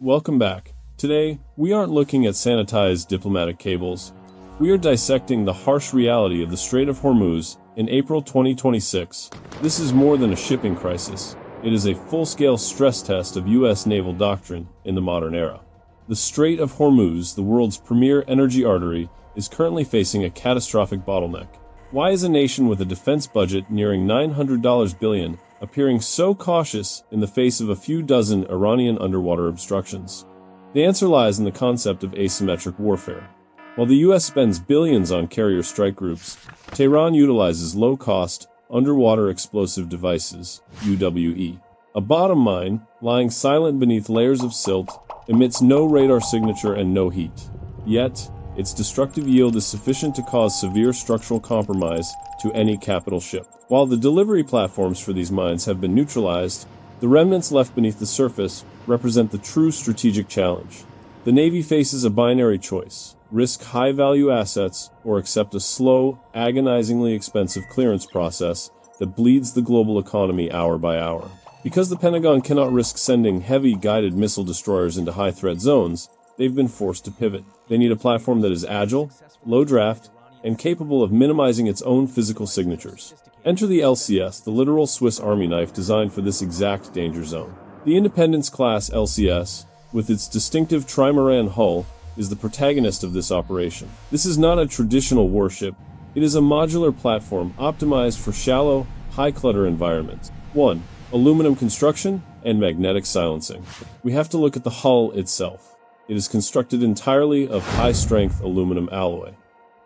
Welcome back. Today, we aren't looking at sanitized diplomatic cables. We are dissecting the harsh reality of the Strait of Hormuz in April 2026. This is more than a shipping crisis. It is a full-scale stress test of U.S. naval doctrine in the modern era. The Strait of Hormuz, the world's premier energy artery, is currently facing a catastrophic bottleneck. Why is a nation with a defense budget nearing $900 billion appearing so cautious in the face of a few dozen Iranian underwater obstructions? The answer lies in the concept of asymmetric warfare. While the U.S. spends billions on carrier strike groups, Tehran utilizes low-cost, underwater explosive devices, UWE. A bottom mine, lying silent beneath layers of silt, emits no radar signature and no heat. Yet, its destructive yield is sufficient to cause severe structural compromise to any capital ship. While the delivery platforms for these mines have been neutralized, the remnants left beneath the surface represent the true strategic challenge. The Navy faces a binary choice: risk high-value assets or accept a slow, agonizingly expensive clearance process that bleeds the global economy hour by hour. Because the Pentagon cannot risk sending heavy guided missile destroyers into high-threat zones, they've been forced to pivot. They need a platform that is agile, low draft, and capable of minimizing its own physical signatures. Enter the LCS, the literal Swiss Army knife designed for this exact danger zone. The Independence-class LCS, with its distinctive trimaran hull, is the protagonist of this operation. This is not a traditional warship. It is a modular platform optimized for shallow, high-clutter environments. 1. Aluminum construction and magnetic silencing. We have to look at the hull itself. It is constructed entirely of high-strength aluminum alloy.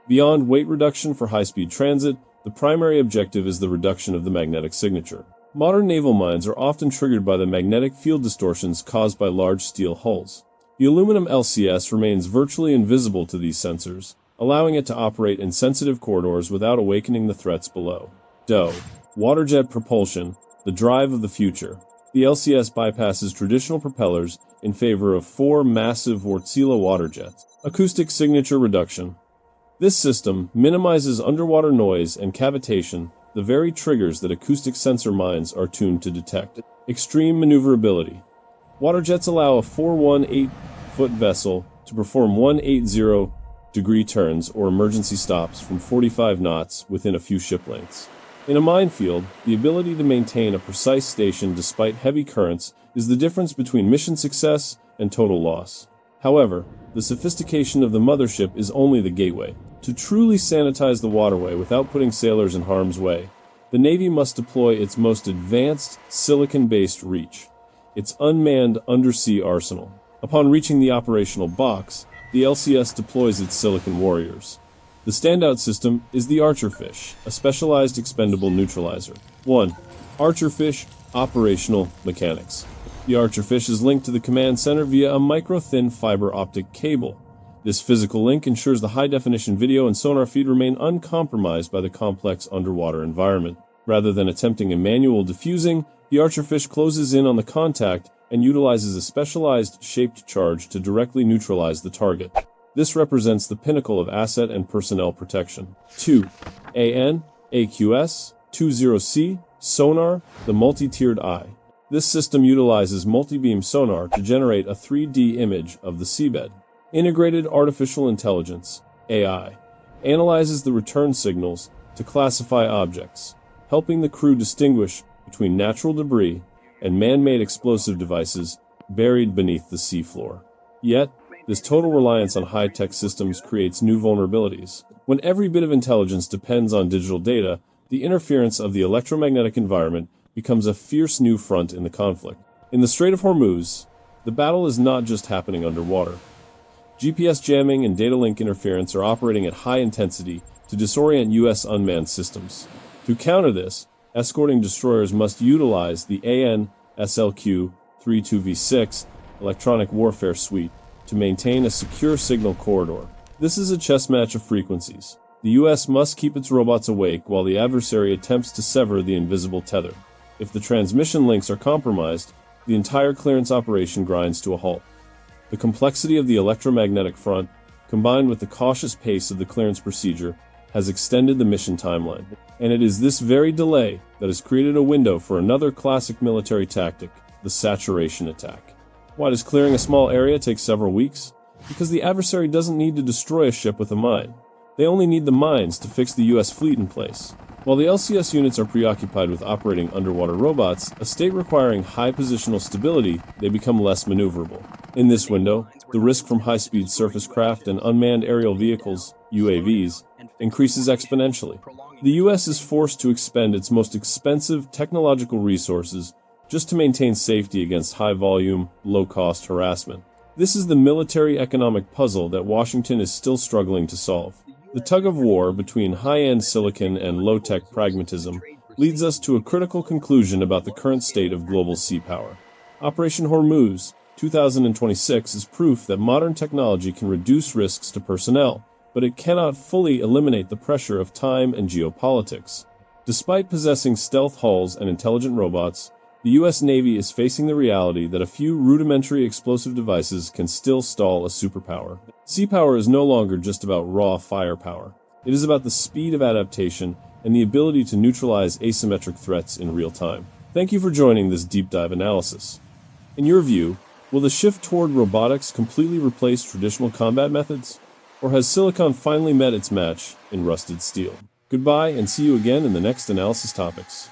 Beyond weight reduction for high-speed transit, the primary objective is the reduction of the magnetic signature. Modern naval mines are often triggered by the magnetic field distortions caused by large steel hulls. The aluminum LCS remains virtually invisible to these sensors, allowing it to operate in sensitive corridors without awakening the threats below. DOE. Waterjet propulsion, the drive of the future. The LCS bypasses traditional propellers in favor of 4 massive Wärtsilä water jets. Acoustic signature reduction. This system minimizes underwater noise and cavitation, the very triggers that acoustic sensor mines are tuned to detect. Extreme maneuverability. Water jets allow a 418-foot vessel to perform 180-degree turns or emergency stops from 45 knots within a few ship lengths. In a minefield, the ability to maintain a precise station despite heavy currents is the difference between mission success and total loss. However, the sophistication of the mothership is only the gateway. To truly sanitize the waterway without putting sailors in harm's way, the Navy must deploy its most advanced silicon-based reach, its unmanned undersea arsenal. Upon reaching the operational box, the LCS deploys its silicon warriors. The standout system is the Archerfish, a specialized expendable neutralizer. 1. Archerfish Operational Mechanics. The Archerfish is linked to the command center via a micro-thin fiber optic cable. This physical link ensures the high-definition video and sonar feed remain uncompromised by the complex underwater environment. Rather than attempting a manual diffusing, the Archerfish closes in on the contact and utilizes a specialized shaped charge to directly neutralize the target. This represents the pinnacle of asset and personnel protection. 2. AN/AQS-20C Sonar, the multi-tiered eye. This system utilizes multi-beam sonar to generate a 3D image of the seabed. Integrated Artificial Intelligence, AI, analyzes the return signals to classify objects, helping the crew distinguish between natural debris and man-made explosive devices buried beneath the seafloor. Yet, this total reliance on high-tech systems creates new vulnerabilities. When every bit of intelligence depends on digital data, the interference of the electromagnetic environment becomes a fierce new front in the conflict. In the Strait of Hormuz, the battle is not just happening underwater. GPS jamming and data link interference are operating at high intensity to disorient U.S. unmanned systems. To counter this, escorting destroyers must utilize the AN/SLQ-32V6 electronic warfare suite to maintain a secure signal corridor. This is a chess match of frequencies. The U.S. must keep its robots awake while the adversary attempts to sever the invisible tether. If the transmission links are compromised, the entire clearance operation grinds to a halt. The complexity of the electromagnetic front, combined with the cautious pace of the clearance procedure, has extended the mission timeline. And it is this very delay that has created a window for another classic military tactic, the saturation attack. Why does clearing a small area take several weeks? Because the adversary doesn't need to destroy a ship with a mine. They only need the mines to fix the US fleet in place. While the LCS units are preoccupied with operating underwater robots, a state requiring high positional stability, they become less maneuverable. In this window, the risk from high-speed surface craft and unmanned aerial vehicles, UAVs, increases exponentially. The US is forced to expend its most expensive technological resources just to maintain safety against high-volume, low-cost harassment. This is the military-economic puzzle that Washington is still struggling to solve. The tug-of-war between high-end silicon and low-tech pragmatism leads us to a critical conclusion about the current state of global sea power. Operation Hormuz 2026 is proof that modern technology can reduce risks to personnel, but it cannot fully eliminate the pressure of time and geopolitics. Despite possessing stealth hulls and intelligent robots, the U.S. Navy is facing the reality that a few rudimentary explosive devices can still stall a superpower. Sea power is no longer just about raw firepower. It is about the speed of adaptation and the ability to neutralize asymmetric threats in real time. Thank you for joining this deep dive analysis. In your view, will the shift toward robotics completely replace traditional combat methods? Or has silicon finally met its match in rusted steel? Goodbye and see you again in the next analysis topics.